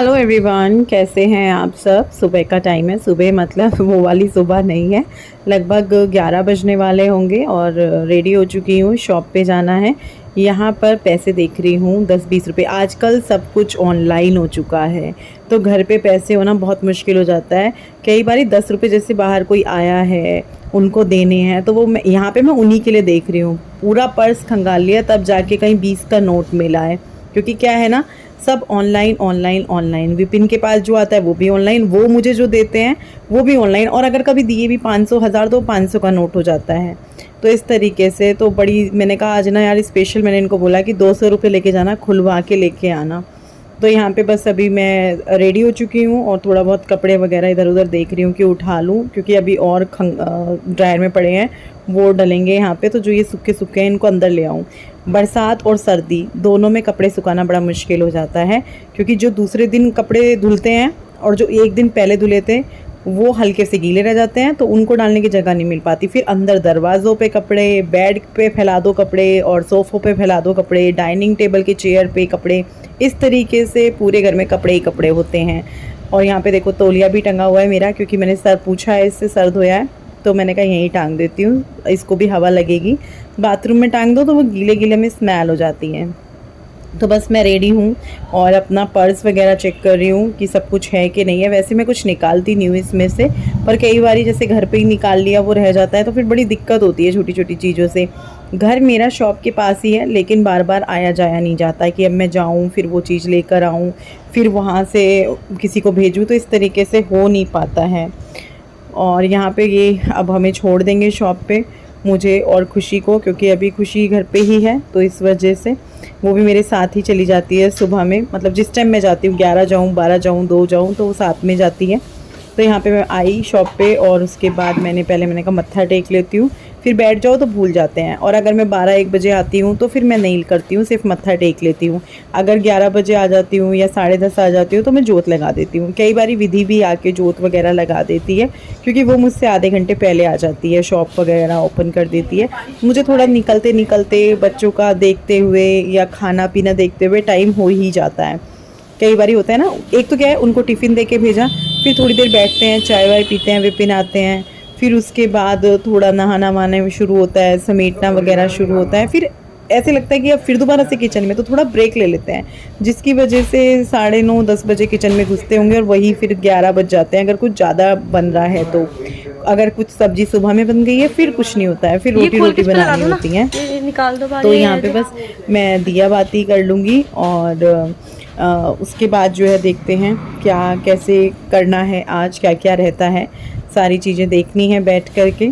Hello everyone, कैसे हैं आप सब। सुबह का टाइम है। सुबह मतलब वो वाली सुबह नहीं है, लगभग 11 बजने वाले होंगे और रेडी हो चुकी हूँ। शॉप पे जाना है। यहाँ पर पैसे देख रही हूँ 10-20 रुपये। आजकल सब कुछ ऑनलाइन हो चुका है तो घर पे पैसे होना बहुत मुश्किल हो जाता है। कई बार 10 रुपये जैसे बाहर कोई आया है उनको देने हैं तो वो मैं यहाँ पे मैं उन्हीं के लिए देख रही हूँ। पूरा पर्स खंगाल लिया तब जाके कहीं 20 का नोट मिला है, क्योंकि क्या है ना, सब ऑनलाइन ऑनलाइन ऑनलाइन। विपिन के पास जो आता है वो भी ऑनलाइन, वो मुझे जो देते हैं वो भी ऑनलाइन, और अगर कभी दिए भी 500 हज़ार तो 500 का नोट हो जाता है। तो इस तरीके से तो बड़ी मैंने कहा आज ना यार स्पेशल, मैंने इनको बोला कि 200 रुपये लेके जाना, खुलवा के लेके आना। तो यहाँ पे बस अभी मैं रेडी हो चुकी हूँ और थोड़ा बहुत कपड़े वगैरह इधर उधर देख रही हूँ कि उठा लूँ, क्योंकि अभी और ड्रायर में पड़े हैं वो डलेंगे यहाँ पे। तो जो ये सूखे सूखे हैं इनको अंदर ले आऊँ। बरसात और सर्दी दोनों में कपड़े सुखाना बड़ा मुश्किल हो जाता है, क्योंकि जो दूसरे दिन कपड़े धुलते हैं और जो एक दिन पहले धुले थे वो हल्के से गीले रह जाते हैं, तो उनको डालने की जगह नहीं मिल पाती। फिर अंदर दरवाज़ों पे कपड़े, बेड पे फैला दो कपड़े और सोफ़ों पे फैला दो कपड़े, डाइनिंग टेबल की चेयर पे कपड़े। इस तरीके से पूरे घर में कपड़े ही कपड़े होते हैं। और यहाँ पे देखो तौलिया भी टंगा हुआ है मेरा, क्योंकि मैंने सर पूछा है, इससे सर धोया है तो मैंने कहा यहीं टांग देती हूँ, इसको भी हवा लगेगी। बाथरूम में टांग दो तो वो गीले गीले में स्मेल हो जाती है। तो बस मैं रेडी हूँ और अपना पर्स वगैरह चेक कर रही हूँ कि सब कुछ है कि नहीं है। वैसे मैं कुछ निकालती नहीं हूँ इसमें से, पर कई बार जैसे घर पे ही निकाल लिया वो रह जाता है तो फिर बड़ी दिक्कत होती है छोटी छोटी चीज़ों से। घर मेरा शॉप के पास ही है, लेकिन बार बार आया जाया नहीं जाता है कि अब मैं जाऊँ फिर वो चीज़ लेकर आऊँ फिर वहाँ से किसी को भेजूँ, तो इस तरीके से हो नहीं पाता है। और यहाँ पे ये अब हमें छोड़ देंगे शॉप पे, मुझे और खुशी को, क्योंकि अभी खुशी घर पे ही है तो इस वजह से वो भी मेरे साथ ही चली जाती है सुबह में। मतलब जिस टाइम मैं जाती हूँ 11 जाऊँ 12 जाऊँ 2 जाऊँ तो वो साथ में जाती है। तो यहाँ पे मैं आई शॉप पे और उसके बाद मैंने कहा मत्था टेक लेती हूँ, फिर बैठ जाओ तो भूल जाते हैं। और अगर मैं 12-1 बजे आती हूँ तो फिर मैं नहीं करती हूँ, सिर्फ मत्था टेक लेती हूँ। अगर 11 बजे आ जाती हूँ या 10:30 आ जाती हूँ तो मैं जोत लगा देती हूँ। कई बार विधि भी आके जोत वगैरह लगा देती है, क्योंकि वो मुझसे आधे घंटे पहले आ जाती है, शॉप वगैरह ओपन कर देती है। मुझे थोड़ा निकलते निकलते बच्चों का देखते हुए या खाना पीना देखते हुए टाइम हो ही जाता है। कई बार होता है ना, एक तो क्या है उनको टिफ़िन दे के भेजा, फिर थोड़ी देर बैठते हैं, चाय वाय पीते हैं, विपिन आते हैं, फिर उसके बाद थोड़ा नहाना वहाना शुरू होता है, समेटना वगैरह शुरू होता है। फिर ऐसे लगता है कि अब फिर दोबारा से किचन में, तो थोड़ा ब्रेक ले लेते हैं, जिसकी वजह से 9:30-10 बजे किचन में घुसते होंगे और वही फिर 11 बज जाते हैं, अगर कुछ ज़्यादा बन रहा है तो। अगर कुछ सब्जी सुबह में बन गई है फिर कुछ नहीं होता है, फिर रोटी बनानी होती है। तो यहाँ पे बस मैं दिया बाती कर लूँगी और उसके बाद जो है देखते हैं क्या कैसे करना है, आज क्या क्या रहता है, सारी चीज़ें देखनी है बैठ कर के।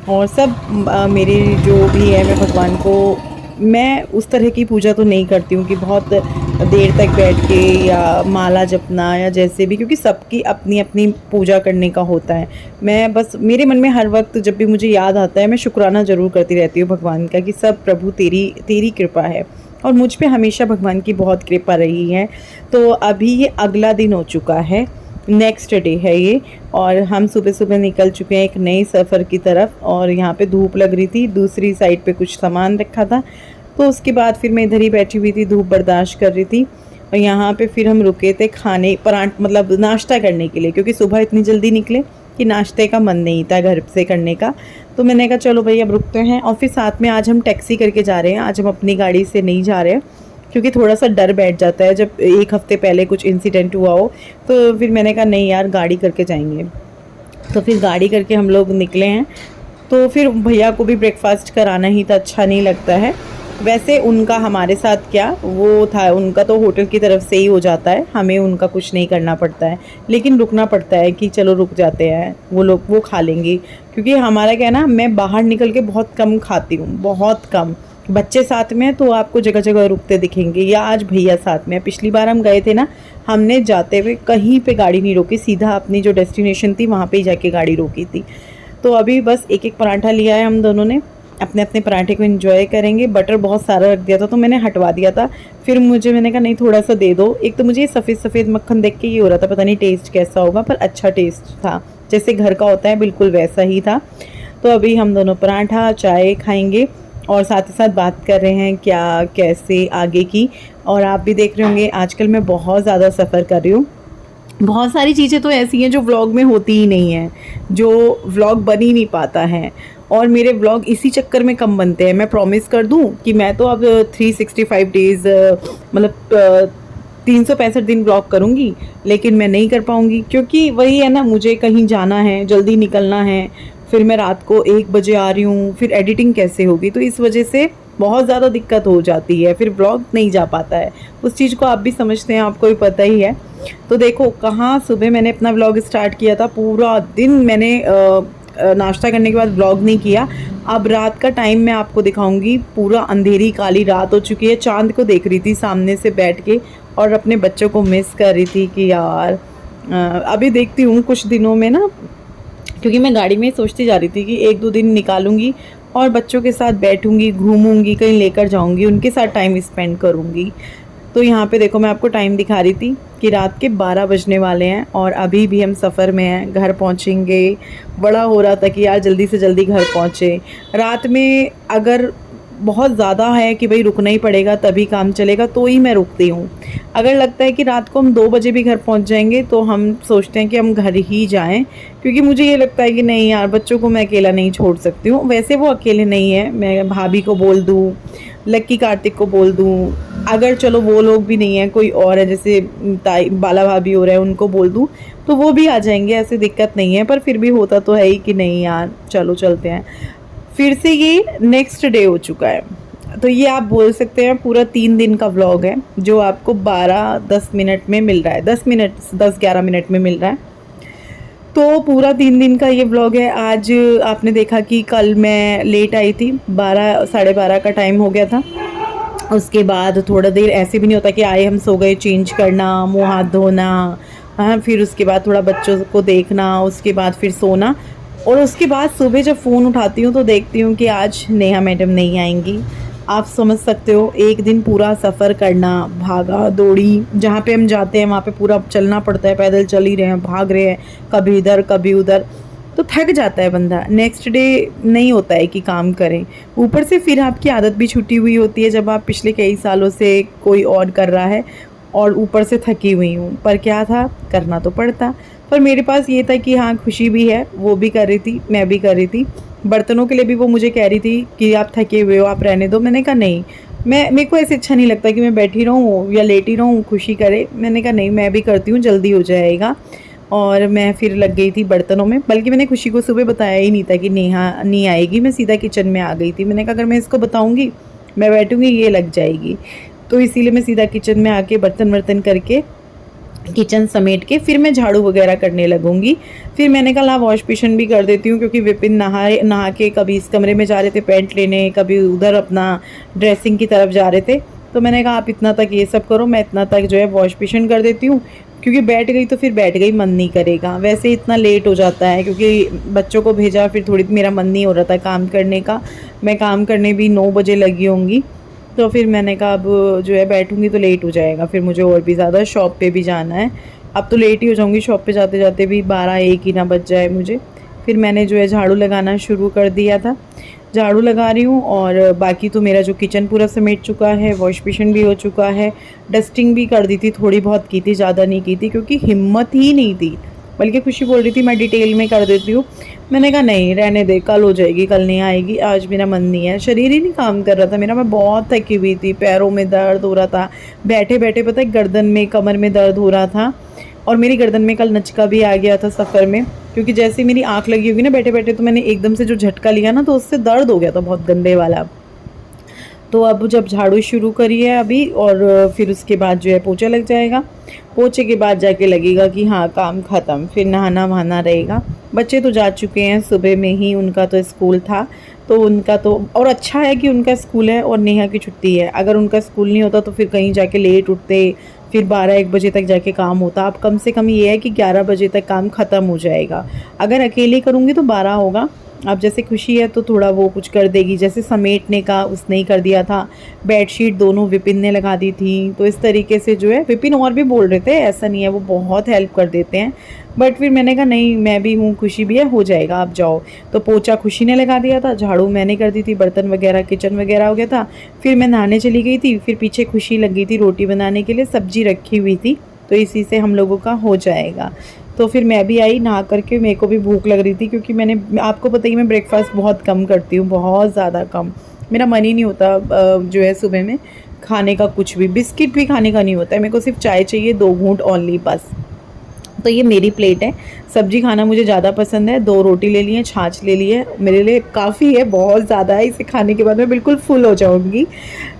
और सब मेरी जो भी है, मैं भगवान को, मैं उस तरह की पूजा तो नहीं करती हूँ कि बहुत देर तक बैठ के या माला जपना या जैसे भी, क्योंकि सबकी अपनी अपनी पूजा करने का होता है। मैं बस, मेरे मन में हर वक्त जब भी मुझे याद आता है मैं शुक्राना ज़रूर करती रहती हूँ भगवान का कि सब प्रभु तेरी कृपा है, और मुझ पे हमेशा भगवान की बहुत कृपा रही है। तो अभी ये अगला दिन हो चुका है, नेक्स्ट डे है ये, और हम सुबह सुबह निकल चुके हैं एक नए सफ़र की तरफ। और यहाँ पे धूप लग रही थी, दूसरी साइड पे कुछ सामान रखा था, तो उसके बाद फिर मैं इधर ही बैठी हुई थी, धूप बर्दाश्त कर रही थी। और यहाँ पे फिर हम रुके थे खाने मतलब नाश्ता करने के लिए, क्योंकि सुबह इतनी जल्दी निकले कि नाश्ते का मन नहीं था घर से करने का। तो मैंने कहा चलो भाई अब रुकते हैं। और फिर साथ में आज हम टैक्सी करके जा रहे हैं, आज हम अपनी गाड़ी से नहीं जा रहे हैं, क्योंकि थोड़ा सा डर बैठ जाता है जब एक हफ़्ते पहले कुछ इंसिडेंट हुआ हो। तो फिर मैंने कहा नहीं यार गाड़ी करके जाएंगे, तो फिर गाड़ी करके हम लोग निकले हैं। तो फिर भैया को भी ब्रेकफास्ट कराना ही था, अच्छा नहीं लगता है। वैसे उनका हमारे साथ क्या वो था, उनका तो होटल की तरफ से ही हो जाता है, हमें उनका कुछ नहीं करना पड़ता है, लेकिन रुकना पड़ता है कि चलो रुक जाते हैं, वो लोग वो खा लेंगे। क्योंकि हमारा क्या है ना, मैं बाहर निकल के बहुत कम खाती हूँ, बहुत कम। बच्चे साथ में तो आपको जगह जगह रुकते दिखेंगे, या आज भैया साथ में। पिछली बार हम गए थे ना, हमने जाते हुए कहीं पे गाड़ी नहीं रोकी, सीधा अपनी जो डेस्टिनेशन थी वहाँ पे ही जाके गाड़ी रोकी थी। तो अभी बस एक एक पराठा लिया है हम दोनों ने, अपने अपने पराठे को एंजॉय करेंगे। बटर बहुत सारा रख दिया था तो मैंने हटवा दिया था, फिर मैंने कहा नहीं थोड़ा सा दे दो। एक तो मुझे सफ़ेद सफ़ेद मक्खन देख के ये हो रहा था पता नहीं टेस्ट कैसा होगा, पर अच्छा टेस्ट था, जैसे घर का होता है बिल्कुल वैसा ही था। तो अभी हम दोनों पराठा चाय खाएंगे और साथ ही साथ बात कर रहे हैं क्या कैसे आगे की। और आप भी देख रहे होंगे आजकल मैं बहुत ज़्यादा सफ़र कर रही हूँ, बहुत सारी चीज़ें तो ऐसी हैं जो व्लॉग में होती ही नहीं हैं, जो व्लॉग बन ही नहीं पाता है, और मेरे व्लॉग इसी चक्कर में कम बनते हैं। मैं प्रॉमिस कर दूं कि मैं तो अब 365 डेज़ मतलब 365 दिन व्लॉग करूंगी, लेकिन मैं नहीं कर पाऊंगी, क्योंकि वही है ना, मुझे कहीं जाना है, जल्दी निकलना है, फिर मैं रात को 1 बजे आ रही हूँ, फिर एडिटिंग कैसे होगी, तो इस वजह से बहुत ज़्यादा दिक्कत हो जाती है, फिर ब्लॉग नहीं जा पाता है। उस चीज़ को आप भी समझते हैं, आपको भी पता ही है। तो देखो, कहाँ सुबह मैंने अपना व्लॉग स्टार्ट किया था, पूरा दिन मैंने नाश्ता करने के बाद व्लॉग नहीं किया। अब रात का टाइम मैं आपको दिखाऊंगी, पूरा अंधेरी काली रात हो चुकी है। चांद को देख रही थी सामने से बैठ के, और अपने बच्चों को मिस कर रही थी कि यार अभी देखती हूँ कुछ दिनों में ना, क्योंकि मैं गाड़ी में सोचती जा रही थी कि 1-2 दिन निकालूंगी और बच्चों के साथ बैठूंगी, घूमूंगी, कहीं लेकर जाऊंगी, उनके साथ टाइम स्पेंड करूंगी। तो यहाँ पे देखो, मैं आपको टाइम दिखा रही थी कि रात के 12 बजने वाले हैं और अभी भी हम सफ़र में हैं, घर पहुँचेंगे। बड़ा हो रहा था कि यार जल्दी से जल्दी घर पहुँचे। रात में अगर बहुत ज़्यादा है कि भाई रुकना ही पड़ेगा तभी काम चलेगा, तो ही मैं रुकती हूँ। अगर लगता है कि रात को हम 2 बजे भी घर पहुँच जाएंगे तो हम सोचते हैं कि हम घर ही जाएं, क्योंकि मुझे ये लगता है कि नहीं यार, बच्चों को मैं अकेला नहीं छोड़ सकती हूँ। वैसे वो अकेले नहीं है, मैं भाभी को बोल दूँ, लक्की कार्तिक को बोल दूँ, अगर चलो वो लोग भी नहीं है, कोई और है जैसे ताई बाला भाभी हो रहे हैं, उनको बोल दूँ तो वो भी आ जाएंगे, ऐसी दिक्कत नहीं है। पर फिर भी होता तो है ही कि नहीं यार चलो चलते हैं। फिर से ये नेक्स्ट डे हो चुका है, तो ये आप बोल सकते हैं पूरा 3 दिन का व्लॉग है, जो आपको 12-10 मिनट में मिल रहा है, 10-11 मिनट में मिल रहा है। तो पूरा 3 दिन का ये व्लॉग है। आज आपने देखा कि कल मैं लेट आई थी, 12 साढ़े 12 का टाइम हो गया था। उसके बाद थोड़ा देर ऐसे भी नहीं होता कि आए हम सो गए, चेंज करना, मुँह हाथ धोना, हाँ, फिर उसके बाद थोड़ा बच्चों को देखना, उसके बाद फिर सोना, और उसके बाद सुबह जब फ़ोन उठाती हूँ तो देखती हूँ कि आज नेहा मैडम नहीं आएंगी। आप समझ सकते हो, एक दिन पूरा सफ़र करना, भागा दौड़ी, जहाँ पे हम जाते हैं वहाँ पे पूरा चलना पड़ता है, पैदल चल ही रहे हैं, भाग रहे हैं, कभी इधर कभी उधर, तो थक जाता है बंदा। नेक्स्ट डे नहीं होता है कि काम करें, ऊपर से फिर आपकी आदत भी छुट्टी हुई होती है जब आप पिछले कई सालों से कोई और कर रहा है, और ऊपर से थकी हुई हूँ। पर क्या था, करना तो पड़ता। पर मेरे पास ये था कि हाँ, खुशी भी है, वो भी कर रही थी, मैं भी कर रही थी। बर्तनों के लिए भी वो मुझे कह रही थी कि आप थके हुए हो, आप रहने दो। मैंने कहा नहीं, मेरे को ऐसे अच्छा नहीं लगता कि मैं बैठी रहूँ या लेटी रहूँ, खुशी करे। मैंने कहा नहीं, मैं भी करती हूँ, जल्दी हो जाएगा। और मैं फिर लग गई थी बर्तनों में। बल्कि मैंने खुशी को सुबह बताया ही नहीं था कि नेहा नहीं आएगी, मैं सीधा किचन में आ गई थी। मैंने कहा अगर मैं इसको बताऊँगी, मैं बैठूँगी, ये लग जाएगी, तो इसीलिए मैं सीधा किचन में आके बर्तन वर्तन करके, किचन समेट के फिर मैं झाड़ू वगैरह करने लगूंगी। फिर मैंने कहा वॉश बेसिन भी कर देती हूँ, क्योंकि विपिन नहा के कभी इस कमरे में जा रहे थे पैंट लेने, कभी उधर अपना ड्रेसिंग की तरफ जा रहे थे। तो मैंने कहा आप इतना तक ये सब करो, मैं इतना तक जो है वॉश बेसिन कर देती हूँ, क्योंकि बैठ गई तो फिर बैठ गई, मन नहीं करेगा। वैसे इतना लेट हो जाता है क्योंकि बच्चों को भेजा, फिर थोड़ी मेरा मन नहीं हो रहा था काम करने का। मैं काम करने भी 9 बजे लगी होंगी, तो फिर मैंने कहा अब जो है बैठूंगी तो लेट हो जाएगा, फिर मुझे और भी ज़्यादा शॉप पे भी जाना है। अब तो लेट ही हो जाऊंगी, शॉप पे जाते जाते भी 12-1 ही ना बज जाए मुझे। फिर मैंने जो है झाड़ू लगाना शुरू कर दिया था, झाड़ू लगा रही हूँ। और बाकी तो मेरा जो किचन पूरा समेट चुका है, वॉश बेसिन भी हो चुका है, डस्टिंग भी कर दी थी, थोड़ी बहुत की थी, ज़्यादा नहीं की थी, क्योंकि हिम्मत ही नहीं थी। बल्कि खुशी बोल रही थी मैं डिटेल में कर देती हूँ। मैंने कहा नहीं, रहने दे, कल हो जाएगी, कल नहीं आएगी, आज मेरा मन नहीं है, शरीर ही नहीं काम कर रहा था मेरा। मैं बहुत थकी हुई थी, पैरों में दर्द हो रहा था, बैठे बैठे पता है गर्दन में, कमर में दर्द हो रहा था। और मेरी गर्दन में कल नचका भी आ गया था सफ़र में, क्योंकि जैसे मेरी आँख लगी होगी ना बैठे बैठे, तो मैंने एकदम से जो झटका लिया ना, तो उससे दर्द हो गया था बहुत गंदे वाला। तो अब जब झाड़ू शुरू करी है अभी, और फिर उसके बाद जो है पोछा लग जाएगा। पोछे के बाद जाके लगेगा कि हाँ काम ख़त्म, फिर नहाना वहाना रहेगा। बच्चे तो जा चुके हैं सुबह में ही, उनका तो स्कूल था, तो उनका तो, और अच्छा है कि उनका स्कूल है और नेहा की छुट्टी है। अगर उनका स्कूल नहीं होता तो फिर कहीं जाके लेट उठते, फिर 12-1 बजे तक जाके काम होता। अब कम से कम ये है कि 11 बजे तक काम ख़त्म हो जाएगा। अगर अकेले करूँगी तो 12 होगा। अब जैसे खुशी है तो थोड़ा वो कुछ कर देगी, जैसे समेटने का उसने ही कर दिया था, बेडशीट दोनों विपिन ने लगा दी थी। तो इस तरीके से जो है, विपिन और भी बोल रहे थे, ऐसा नहीं है, वो बहुत हेल्प कर देते हैं। बट फिर मैंने कहा नहीं, मैं भी हूँ, खुशी भी है, हो जाएगा, आप जाओ। तो पोछा खुशी ने लगा दिया था, झाड़ू मैंने कर दी थी, बर्तन वगैरह किचन वगैरह हो गया था। फिर मैं नहाने चली गई थी, फिर पीछे खुशी लग गई थी रोटी बनाने के लिए, सब्जी रखी हुई थी, तो इसी से हम लोगों का हो जाएगा। तो फिर मैं भी आई नहा करके, मेरे को भी भूख लग रही थी क्योंकि मैंने, आपको पता ही मैं ब्रेकफास्ट बहुत कम करती हूँ, बहुत ज़्यादा कम। मेरा मन ही नहीं होता जो है सुबह में खाने का, कुछ भी बिस्किट भी खाने का नहीं होता है, मेरे को सिर्फ चाय चाहिए 2 घूंट ओनली बस। तो ये मेरी प्लेट है। सब्जी खाना मुझे ज़्यादा पसंद है, 2 रोटी ले ली है, छाछ ले ली है, मेरे लिए काफ़ी है, बहुत ज़्यादा है, इसे खाने के बाद मैं बिल्कुल फुल हो जाऊँगी।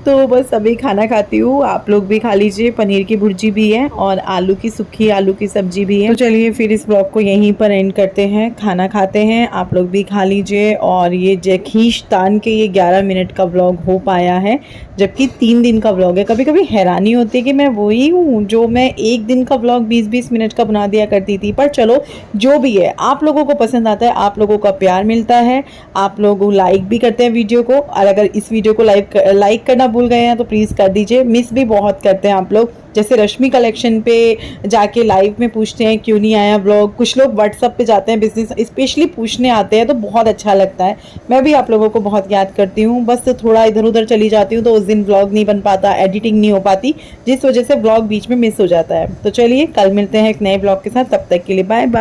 तो बस अभी खाना खाती हूँ, आप लोग भी खा लीजिए। पनीर की भुर्जी भी है और आलू की सूखी आलू की सब्जी भी है। तो चलिए फिर इस ब्लॉग को यहीं पर एंड करते हैं, खाना खाते हैं, आप लोग भी खा लीजिए। और ये जखीश तान के ये 11 मिनट का ब्लॉग हो पाया है, जबकि 3 दिन का ब्लॉग है। कभी कभी हैरानी होती है कि मैं वही हूँ जो मैं 1 दिन का ब्लॉग 20-20 मिनट का बना दिया करती थी। पर चलो जो भी है, आप लोगों को पसंद आता है, आप लोगों का प्यार मिलता है, आप लोग लाइक भी करते हैं वीडियो को। और अगर इस वीडियो को लाइक करना भूल गए हैं तो प्लीज़ कर दीजिए। मिस भी बहुत करते हैं आप लोग, जैसे रश्मि कलेक्शन पे जाके लाइव में पूछते हैं क्यों नहीं आया ब्लॉग, कुछ लोग व्हाट्सअप पे जाते हैं बिजनेस स्पेशली पूछने आते हैं, तो बहुत अच्छा लगता है। मैं भी आप लोगों को बहुत याद करती हूँ, बस थोड़ा इधर उधर चली जाती हूँ तो उस दिन ब्लॉग नहीं बन पाता, एडिटिंग नहीं हो पाती, जिस वजह से ब्लॉग बीच में मिस हो जाता है। तो चलिए कल मिलते हैं एक नए ब्लॉग के साथ, तब तक के लिए बाय बाय।